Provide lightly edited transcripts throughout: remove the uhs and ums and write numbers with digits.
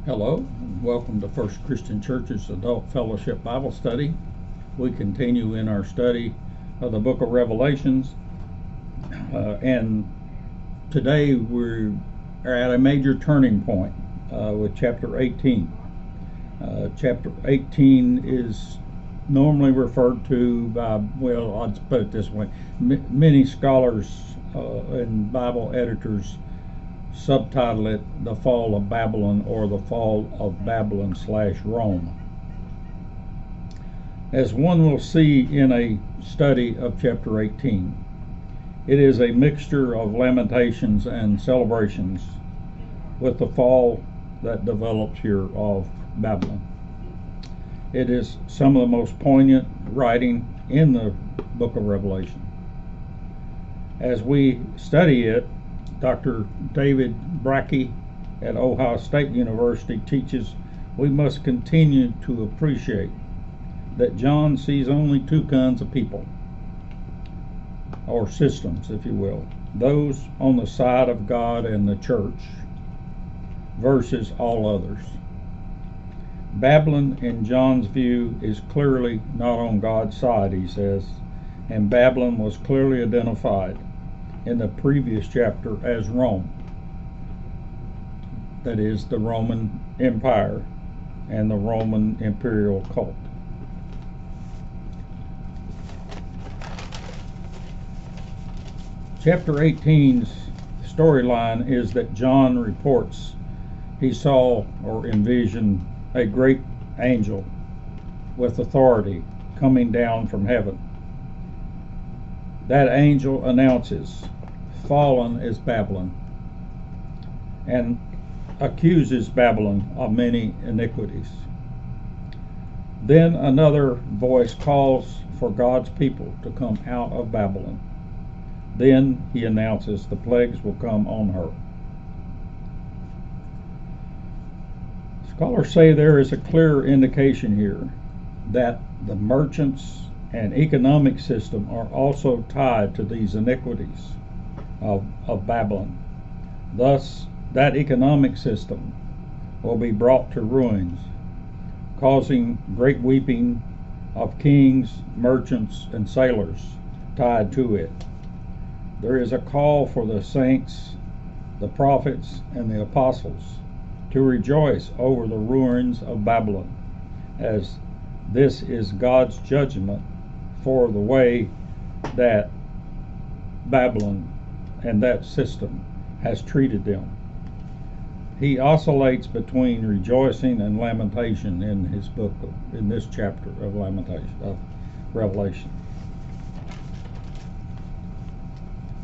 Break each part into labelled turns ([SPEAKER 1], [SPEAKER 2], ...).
[SPEAKER 1] Hello, welcome to First Christian Church's Adult Fellowship Bible Study. We continue in our study of the book of Revelations, and today we are at a major turning point with chapter 18. Chapter 18 is normally referred to by, well, I'll put it this way, many scholars and Bible editors subtitle it The Fall of Babylon, or The Fall of Babylon/Rome. As one will see in a study of chapter 18, it is a mixture of lamentations and celebrations with the fall that develops here of Babylon. It is some of the most poignant writing in the book of Revelation. As we study it, Dr. David Brackey at Ohio State University teaches we must continue to appreciate that John sees only two kinds of people, or systems, if you will: those on the side of God and the church versus all others. Babylon, in John's view, is clearly not on God's side, he says, and Babylon was clearly identified in the previous chapter as Rome, that is, the Roman Empire and the Roman imperial cult. Chapter 18's storyline is that John reports he saw or envisioned a great angel with authority coming down from heaven. That angel announces, "Fallen is Babylon," and accuses Babylon of many iniquities. Then another voice calls for God's people to come out of Babylon. Then he announces the plagues will come on her. Scholars say there is a clear indication here that the merchants and economic system are also tied to these iniquities of Babylon. Thus, that economic system will be brought to ruins, causing great weeping of kings, merchants, and sailors tied to it. There is a call for the saints, the prophets, and the apostles to rejoice over the ruins of Babylon, as this is God's judgment for the way that Babylon and that system has treated them. He oscillates between rejoicing and lamentation in his book, in this chapter of Revelation.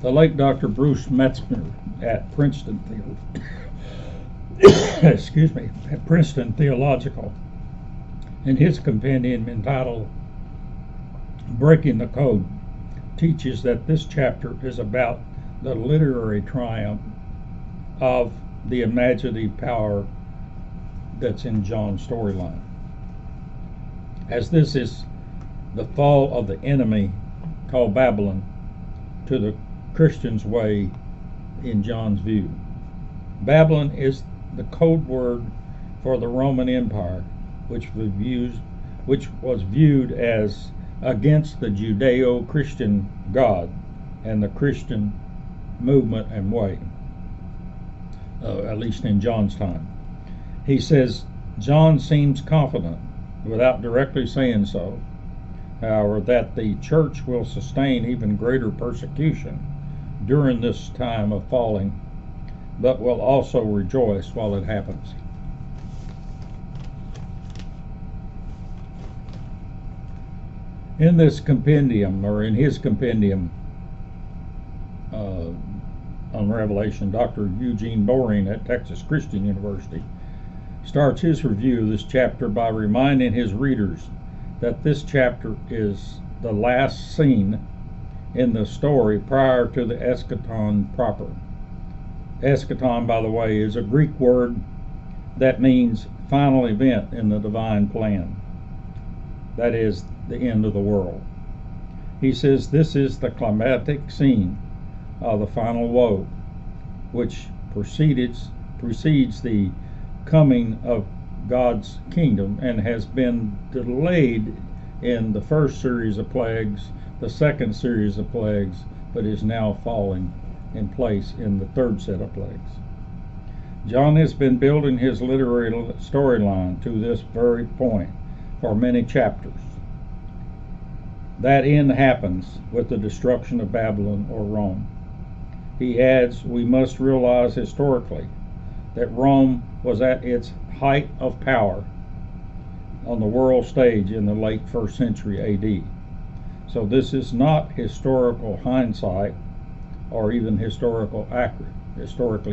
[SPEAKER 1] The late Dr. Bruce Metzner at Princeton Theological, in his compendium entitled Breaking the Code, teaches that this chapter is about the literary triumph of the imaginative power that's in John's storyline, as this is the fall of the enemy called Babylon to the Christian's way in John's view. Babylon is the code word for the Roman Empire, which was viewed as against the Judeo-Christian God and the Christian movement and way, at least in John's time. He says John seems confident, without directly saying so, however, that the church will sustain even greater persecution during this time of falling, but will also rejoice while it happens. In this compendium, or in his compendium on Revelation, Dr. Eugene Boring at Texas Christian University starts his review of this chapter by reminding his readers that this chapter is the last scene in the story prior to the eschaton proper. Eschaton, by the way, is a Greek word that means final event in the divine plan. That is, the end of the world. He says this is the climactic scene of the final woe, which precedes the coming of God's kingdom and has been delayed in the first series of plagues, the second series of plagues, but is now falling in place in the third set of plagues. John has been building his literary storyline to this very point for many chapters. That end happens with the destruction of Babylon or Rome. He adds, we must realize historically that Rome was at its height of power on the world stage in the late 1st century AD. So this is not historical hindsight or even historically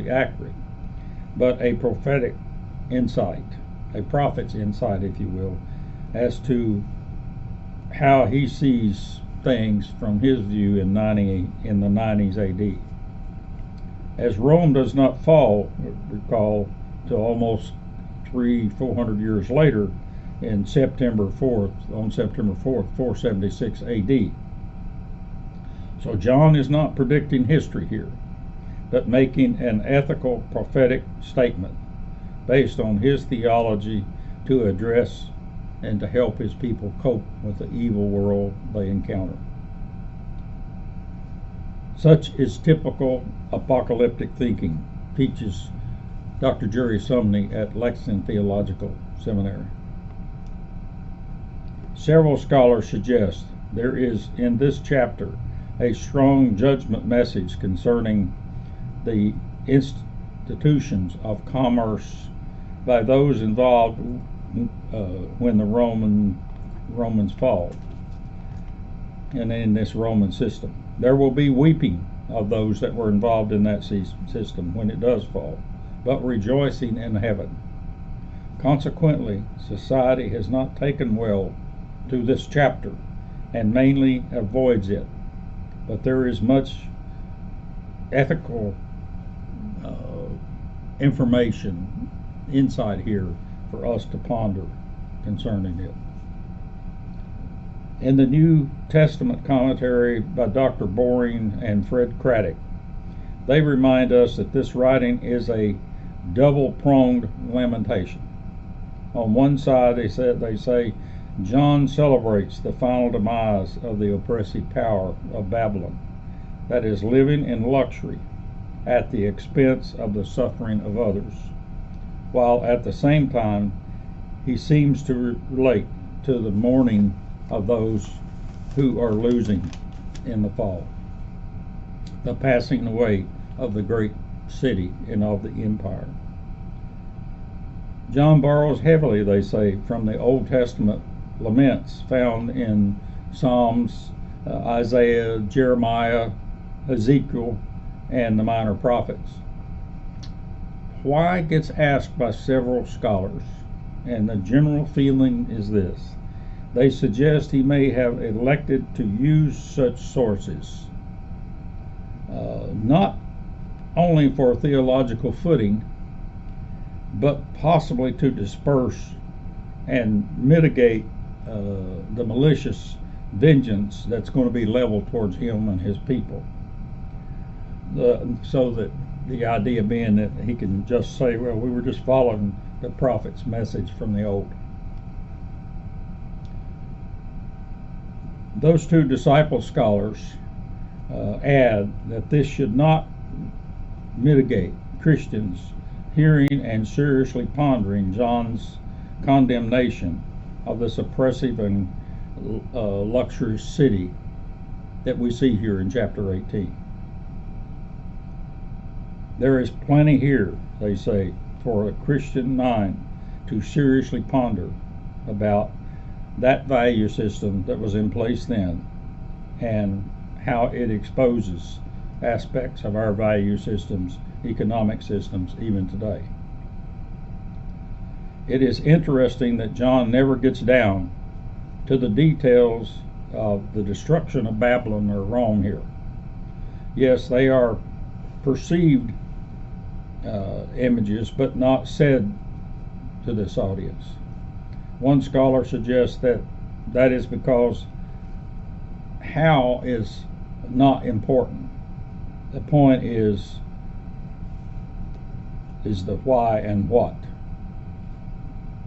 [SPEAKER 1] accurate, but a prophetic insight, a prophet's insight, if you will, as to how he sees things from his view in the 90s AD. As Rome does not fall, recall, till almost 400 years later on September 4th, 476 AD. So John is not predicting history here, but making an ethical prophetic statement based on his theology to address and to help his people cope with the evil world they encounter. Such is typical apocalyptic thinking, teaches Dr. Jerry Sumney at Lexington Theological Seminary. Several scholars suggest there is in this chapter a strong judgment message concerning the institutions of commerce by those involved when the Romans fall and in this Roman system. There will be weeping of those that were involved in that system when it does fall, but rejoicing in heaven. Consequently, society has not taken well to this chapter and mainly avoids it, but there is much ethical information inside here for us to ponder concerning it. In the New Testament commentary by Dr. Boring and Fred Craddock, they remind us that this writing is a double-pronged lamentation. On one side, they say John celebrates the final demise of the oppressive power of Babylon, that is, living in luxury at the expense of the suffering of others, while at the same time he seems to relate to the mourning of those who are losing in the fall, the passing away of the great city and of the empire. John borrows heavily, they say, from the Old Testament laments found in Psalms, Isaiah, Jeremiah, Ezekiel, and the minor prophets. Why gets asked by several scholars, and the general feeling is this: they suggest he may have elected to use such sources, not only for theological footing, but possibly to disperse and mitigate the malicious vengeance that's going to be leveled towards him and his people. So that the idea being that he can just say, well, we were just following the prophet's message from the old. Those two disciple scholars add that this should not mitigate Christians hearing and seriously pondering John's condemnation of this oppressive and luxurious city that we see here in chapter 18. There is plenty here, they say, for a Christian mind to seriously ponder about that value system that was in place then and how it exposes aspects of our value systems, economic systems, even today. It is interesting that John never gets down to the details of the destruction of Babylon or Rome here. Yes, they are perceived images, but not said to this audience. One scholar suggests that that is because how is not important. The point is the why and what.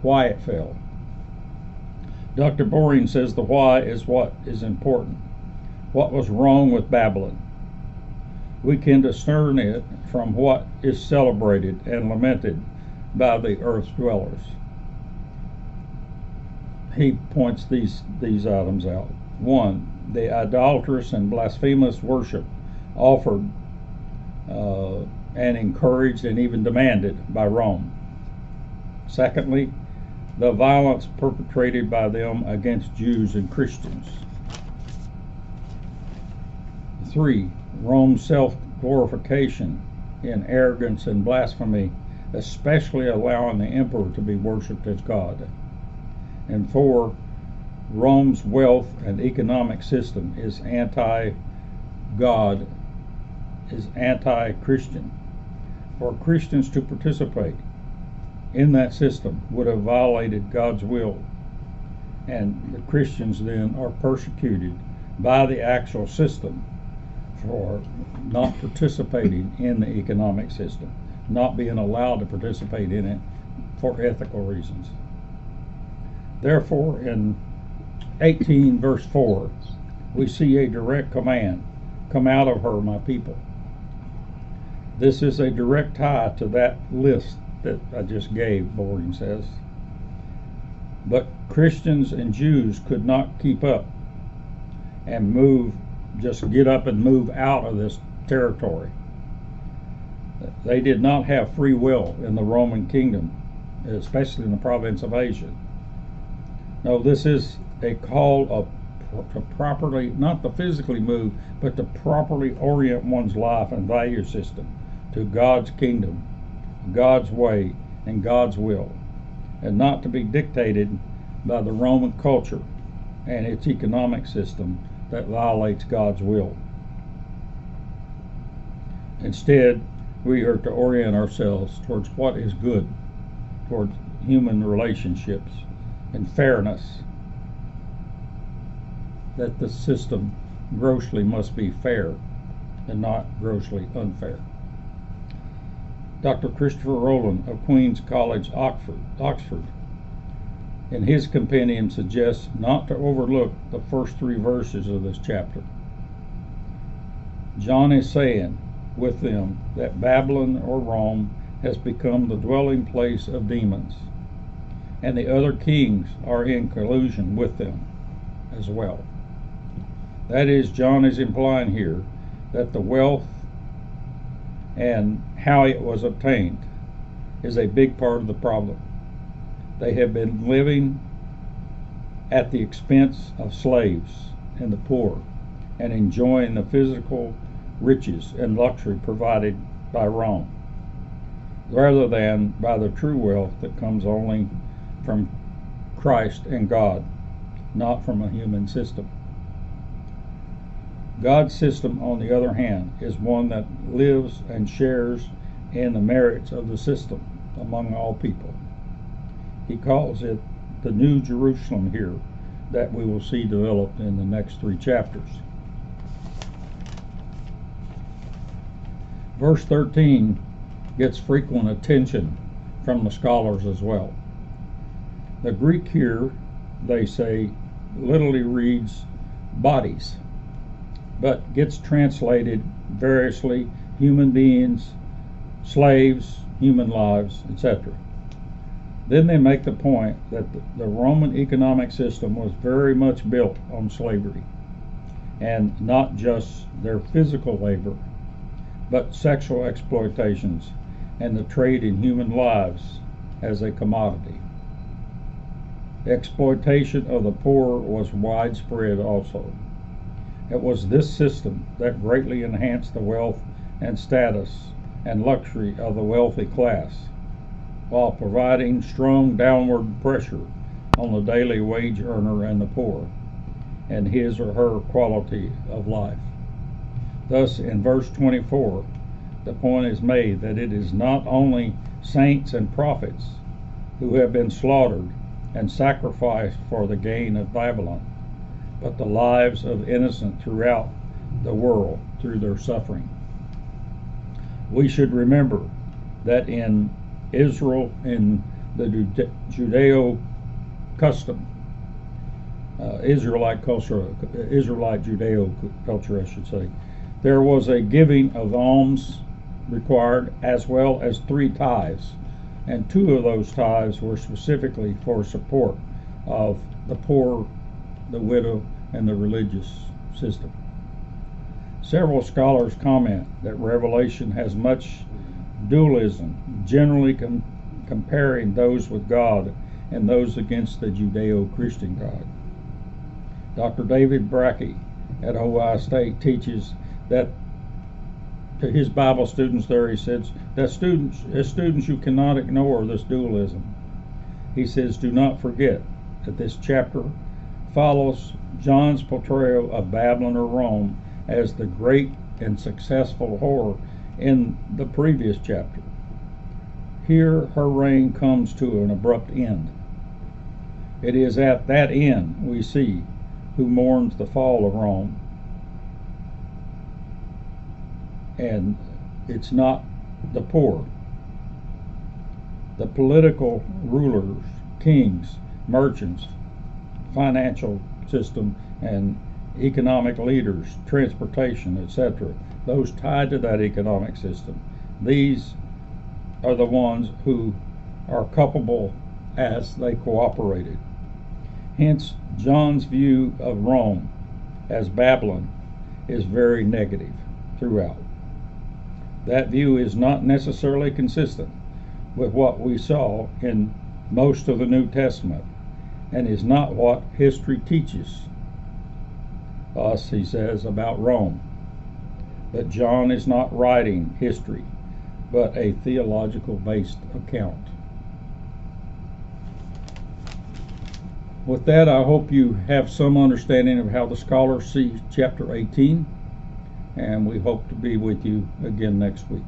[SPEAKER 1] why it fell. Dr. Boring says the why is what is important. What was wrong with Babylon? We can discern it from what is celebrated and lamented by the earth's dwellers. He points these items out. 1. The idolatrous and blasphemous worship offered and encouraged and even demanded by Rome. Secondly, the violence perpetrated by them against Jews and Christians. 3. Rome's self-glorification in arrogance and blasphemy, especially allowing the emperor to be worshipped as God. And 4. Rome's wealth and economic system is anti-God, is anti-Christian. For Christians to participate in that system would have violated God's will, and the Christians then are persecuted by the actual system for not participating in the economic system, not being allowed to participate in it for ethical reasons. Therefore, in 18 verse 4, we see a direct command, "Come out of her, my people." This is a direct tie to that list that I just gave, Boring says. But Christians and Jews could not keep up and just get up and move out of this territory. They did not have free will in the Roman kingdom, especially in the province of Asia. No, this is a call to properly, not to physically move, but to properly orient one's life and value system to God's kingdom, God's way, and God's will, and not to be dictated by the Roman culture and its economic system that violates God's will. Instead, we are to orient ourselves towards what is good, towards human relationships and fairness, that the system grossly must be fair and not grossly unfair. Dr. Christopher Rowland of Queen's College, Oxford, in his compendium suggests not to overlook the first 3 verses of this chapter. John is saying with them that Babylon or Rome has become the dwelling place of demons, and the other kings are in collusion with them as well. That is, John is implying here that the wealth and how it was obtained is a big part of the problem. They have been living at the expense of slaves and the poor, and enjoying the physical riches and luxury provided by Rome, rather than by the true wealth that comes only from Christ and God, not from a human system. God's system, on the other hand, is one that lives and shares in the merits of the system among all people. He calls it the New Jerusalem here, that we will see developed in the next 3 chapters. Verse 13 gets frequent attention from the scholars as well. The Greek here, they say, literally reads bodies, but gets translated variously: human beings, slaves, human lives, etc. Then they make the point that the Roman economic system was very much built on slavery, and not just their physical labor, but sexual exploitations and the trade in human lives as a commodity. Exploitation of the poor was widespread also. It was this system that greatly enhanced the wealth and status and luxury of the wealthy class, while providing strong downward pressure on the daily wage earner and the poor, and his or her quality of life. Thus, in verse 24, the point is made that it is not only saints and prophets who have been slaughtered and sacrificed for the gain of Babylon, but the lives of innocent throughout the world through their suffering. We should remember that in Israel, in the Judeo custom, Israelite culture, Israelite Judeo culture, I should say. There was a giving of alms required, as well as 3 tithes, and 2 of those tithes were specifically for support of the poor, the widow, and the religious system. Several scholars comment that Revelation has much dualism, generally comparing those with God and those against the Judeo-Christian God. Dr. David Brackey at Ohio State teaches that to his Bible students there, he says that as students you cannot ignore this dualism. He says, do not forget that this chapter follows John's portrayal of Babylon or Rome as the great and successful whore in the previous chapter. Here her reign comes to an abrupt end. It is at that end we see who mourns the fall of Rome. And it's not the poor. The political rulers, kings, merchants, financial system, and economic leaders, transportation, etc., those tied to that economic system, these are the ones who are culpable as they cooperated. Hence, John's view of Rome as Babylon is very negative throughout. That view is not necessarily consistent with what we saw in most of the New Testament, and is not what history teaches us, he says, about Rome. But John is not writing history, but a theological based account. With that, I hope you have some understanding of how the scholars see chapter 18, and we hope to be with you again next week.